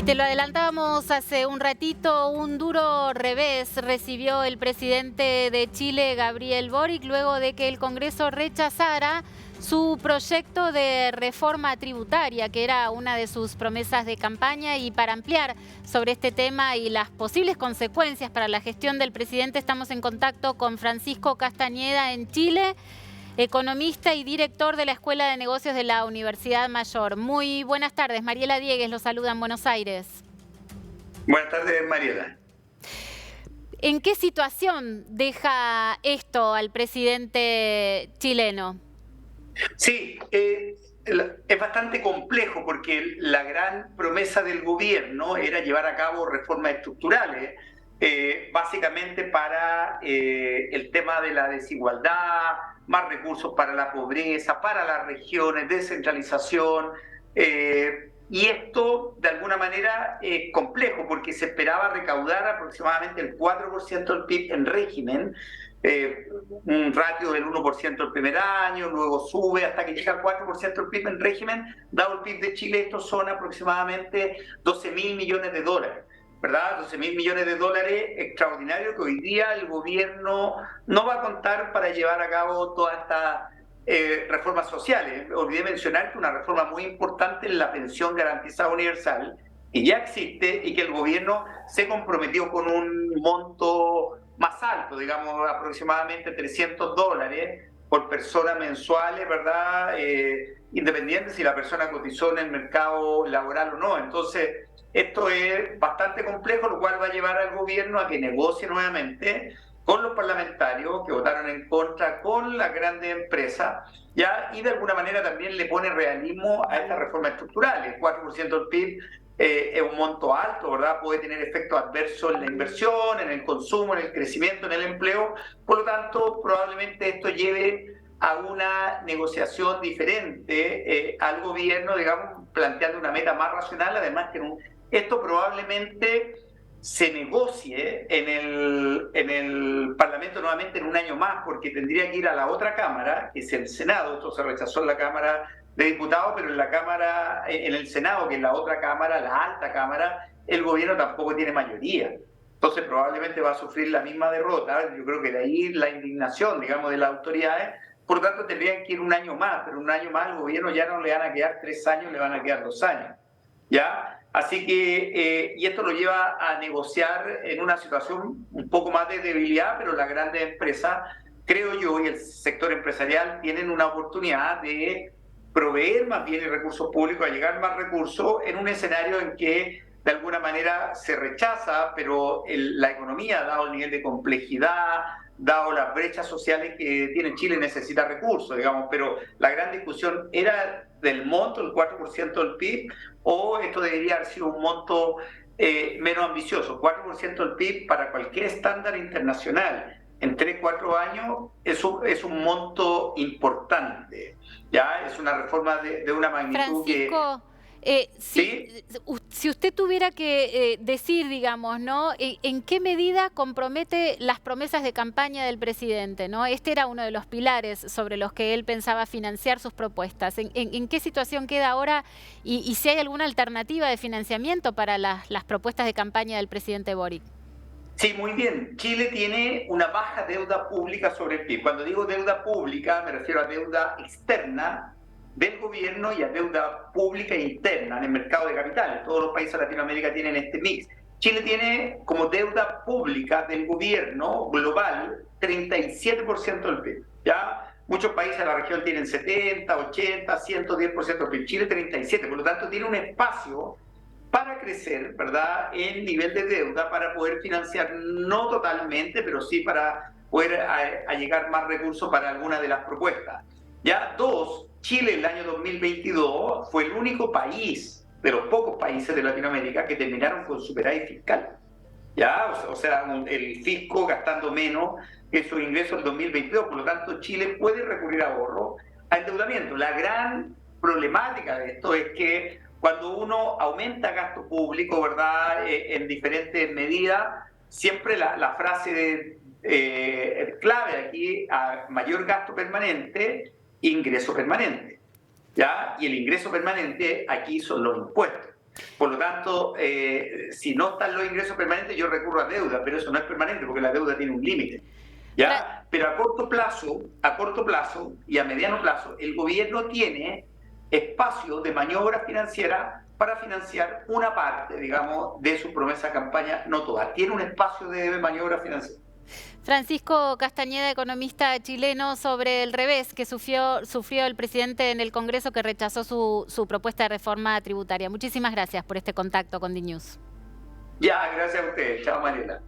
Te lo adelantábamos hace un ratito, un duro revés recibió el presidente de Chile, Gabriel Boric, luego de que el Congreso rechazara su proyecto de reforma tributaria, que era una de sus promesas de campaña. Y para ampliar sobre este tema y las posibles consecuencias para la gestión del presidente, estamos en contacto con Francisco Castañeda en Chile, economista y director de la Escuela de Negocios de la Universidad Mayor. Muy buenas tardes, Mariela Diegues lo saluda en Buenos Aires. Buenas tardes, Mariela. ¿En qué situación deja esto al presidente chileno? Sí, es bastante complejo porque la gran promesa del gobierno era llevar a cabo reformas estructurales, básicamente para el tema de la desigualdad, más recursos para la pobreza, para las regiones, descentralización. Y esto, de alguna manera, es complejo porque se esperaba recaudar aproximadamente el 4% del PIB en régimen, un ratio del 1% el primer año, luego sube hasta que llega al 4% del PIB en régimen. Dado el PIB de Chile, estos son aproximadamente 12.000 millones de dólares, ¿verdad? 12.000 millones de dólares extraordinarios que hoy día el gobierno no va a contar para llevar a cabo todas estas reformas sociales. Olvidé mencionar que una reforma muy importante es la pensión garantizada universal, que ya existe y que el gobierno se comprometió con un monto más alto, digamos aproximadamente $300 por persona mensuales, ¿verdad? Independiente si la persona cotizó en el mercado laboral o no. Entonces, esto es bastante complejo, lo cual va a llevar al gobierno a que negocie nuevamente con los parlamentarios que votaron en contra, con las grandes empresas, ¿ya? Y de alguna manera también le pone realismo a estas reformas estructurales. El 4% del PIB es un monto alto, ¿verdad? Puede tener efectos adversos en la inversión, en el consumo, en el crecimiento, en el empleo. Por lo tanto, probablemente esto lleve a una negociación diferente al gobierno, digamos, planteando una meta más racional. Además que esto probablemente se negocie en el Parlamento nuevamente en un año más, porque tendría que ir a la otra Cámara, que es el Senado. Esto se rechazó en la Cámara de Diputados, pero en el Senado, que es la otra Cámara, la alta Cámara, el gobierno tampoco tiene mayoría. Entonces probablemente va a sufrir la misma derrota. Yo creo que de ahí la indignación, digamos, de las autoridades. Por lo tanto, tendrían que ir un año más, pero un año más al gobierno ya no le van a quedar 3 años, le van a quedar 2 años, ¿ya? Así que, y esto lo lleva a negociar en una situación un poco más de debilidad, pero las grandes empresas, creo yo, y el sector empresarial tienen una oportunidad de proveer más bien recursos públicos, a llegar más recursos en un escenario en que de alguna manera se rechaza, pero la economía, dado el nivel de complejidad, dado las brechas sociales que tiene Chile, necesita recursos, digamos, pero la gran discusión era del monto, el 4% del PIB, o esto debería haber sido un monto menos ambicioso. 4% del PIB para cualquier estándar internacional en 3-4 años es un monto importante, ¿ya? Es una reforma de una magnitud Francisco, ¿sí? Si usted tuviera que decir, digamos, ¿no? ¿En qué medida compromete las promesas de campaña del presidente, ¿no? Este era uno de los pilares sobre los que él pensaba financiar sus propuestas. ¿En qué situación queda ahora y si hay alguna alternativa de financiamiento para las propuestas de campaña del presidente Boric? Sí, muy bien. Chile tiene una baja deuda pública sobre el PIB. Cuando digo deuda pública, me refiero a deuda externa del gobierno y a deuda pública e interna en el mercado de capitales. Todos los países de Latinoamérica tienen este mix. Chile tiene como deuda pública del gobierno global 37% del PIB. ¿Ya? Muchos países de la región tienen 70, 80, 110% del PIB. Chile 37%. Por lo tanto, tiene un espacio para crecer, ¿verdad?, el nivel de deuda para poder financiar, no totalmente, pero sí para poder allegar más recursos para algunas de las propuestas. Ya, dos, Chile el año 2022 fue el único país, de los pocos países de Latinoamérica, que terminaron con superávit fiscal. ¿Ya? O sea, el fisco gastando menos que sus ingresos en 2022, por lo tanto Chile puede recurrir a ahorro, a endeudamiento. La gran problemática de esto es que cuando uno aumenta gasto público, ¿verdad?, en diferentes medidas, siempre la frase clave aquí, a mayor gasto permanente, ingreso permanente, ¿ya? Y el ingreso permanente aquí son los impuestos. Por lo tanto, si no están los ingresos permanentes, yo recurro a deuda, pero eso no es permanente porque la deuda tiene un límite. ¿Ya? Pero a corto plazo y a mediano plazo, el gobierno tiene espacio de maniobra financiera para financiar una parte, digamos, de su promesa de campaña, no toda. Tiene un espacio de maniobra financiera. Francisco Castañeda, economista chileno, sobre el revés que sufrió el presidente en el Congreso, que rechazó su propuesta de reforma tributaria. Muchísimas gracias por este contacto con DNews. Ya, gracias a ustedes. Chao, Mariela.